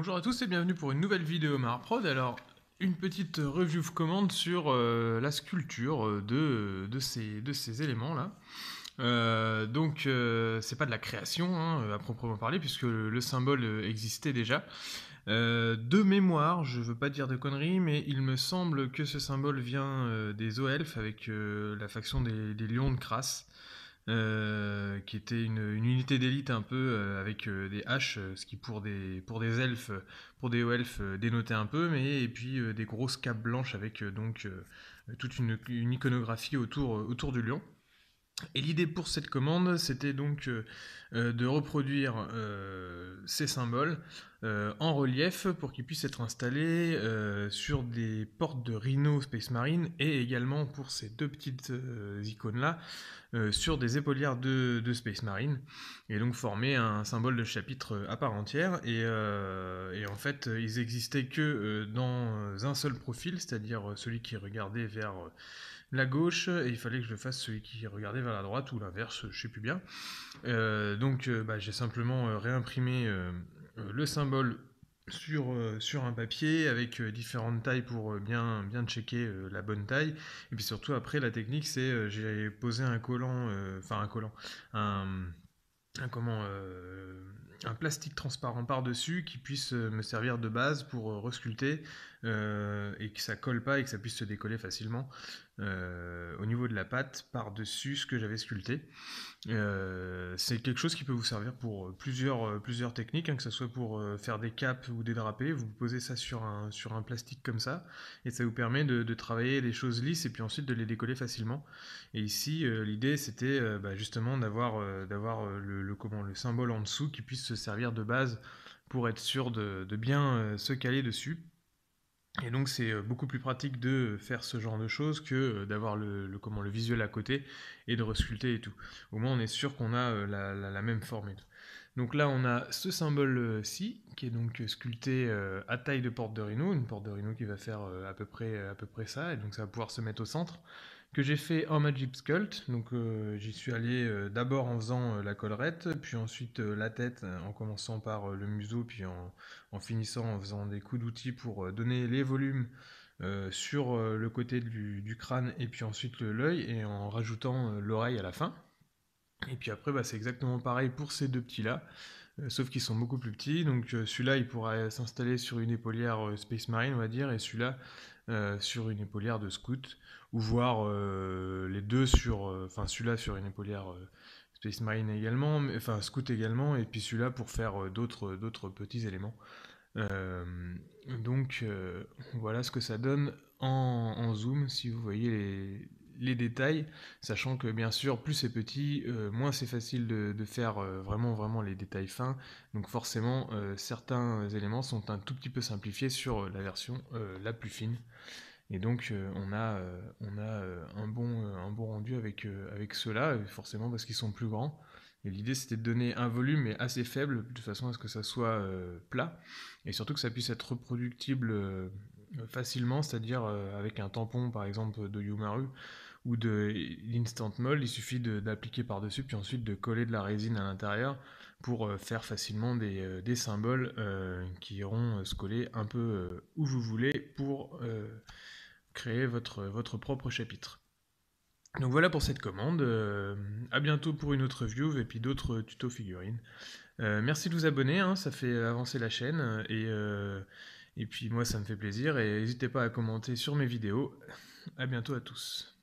Bonjour à tous et bienvenue pour une nouvelle vidéo Marprod. Alors, une petite review commande sur la sculpture de ces éléments-là. C'est pas de la création à proprement parler, puisque le symbole existait déjà. De mémoire, je veux pas dire de conneries, mais il me semble que ce symbole vient des Zoelfes avec la faction des Lions de Crasse. Qui était une unité d'élite un peu avec des haches, ce qui pour des elfes, pour des hauts elfes dénotait un peu, mais et puis des grosses capes blanches avec toute une iconographie autour du lion. Et l'idée pour cette commande, c'était donc de reproduire ces symboles en relief pour qu'ils puissent être installés sur des portes de Rhino Space Marine et également pour ces deux petites icônes-là sur des épaulières de Space Marine et donc former un symbole de chapitre à part entière. Et en fait, ils existaient que dans un seul profil, c'est-à-dire celui qui regardait vers la gauche, et il fallait que je fasse celui qui regardait vers la droite ou l'inverse, je sais plus bien. J'ai simplement réimprimé le symbole sur un papier avec différentes tailles pour bien checker la bonne taille. Et puis surtout après la technique c'est j'ai posé un collant, un, un comment un plastique transparent par-dessus qui puisse me servir de base pour resculpter et que ça colle pas et que ça puisse se décoller facilement au niveau de la pâte par-dessus ce que j'avais sculpté. C'est quelque chose qui peut vous servir pour plusieurs techniques, que ce soit pour faire des capes ou des drapés. Vous posez ça sur un plastique comme ça, et ça vous permet de travailler les choses lisses et puis ensuite de les décoller facilement. Et ici, l'idée c'était justement d'avoir le symbole en dessous qui puisse se servir de base pour être sûr de bien se caler dessus. Et donc c'est beaucoup plus pratique de faire ce genre de choses que d'avoir le visuel à côté et de resculpter et tout. Au moins on est sûr qu'on a la même forme et tout. Donc là on a ce symbole-ci qui est donc sculpté à taille de porte de Rhino, une porte de Rhino qui va faire à peu près ça, et donc ça va pouvoir se mettre au centre, que j'ai fait en Magic Sculpt. Donc j'y suis allé d'abord en faisant la collerette, puis ensuite la tête en commençant par le museau, puis en finissant en faisant des coups d'outil pour donner les volumes sur le côté du crâne et puis ensuite l'œil et en rajoutant l'oreille à la fin. Et puis après c'est exactement pareil pour ces deux petits là. Sauf qu'ils sont beaucoup plus petits, donc celui-là il pourra s'installer sur une épaulière Space Marine on va dire, et celui-là sur une épaulière de Scout, ou voir les deux enfin celui-là sur une épaulière Space Marine également, enfin Scout également, et puis celui-là pour faire d'autres petits éléments. Euh, voilà ce que ça donne en zoom, si vous voyez les détails, sachant que bien sûr plus c'est petit, moins c'est facile de faire vraiment les détails fins, donc forcément certains éléments sont un tout petit peu simplifiés sur la version la plus fine, et donc on a un bon rendu avec ceux-là, forcément parce qu'ils sont plus grands. Et l'idée c'était de donner un volume mais assez faible, de façon à ce que ça soit plat, et surtout que ça puisse être reproductible facilement, c'est-à-dire avec un tampon par exemple de Yumaru ou de l'Instant Mold, il suffit d'appliquer par-dessus, puis ensuite de coller de la résine à l'intérieur pour faire facilement des symboles qui iront se coller un peu où vous voulez pour créer votre propre chapitre. Donc voilà pour cette commande, à bientôt pour une autre review et puis d'autres tutos figurines. Merci de vous abonner, hein, ça fait avancer la chaîne et puis moi ça me fait plaisir, et n'hésitez pas à commenter sur mes vidéos. À bientôt à tous.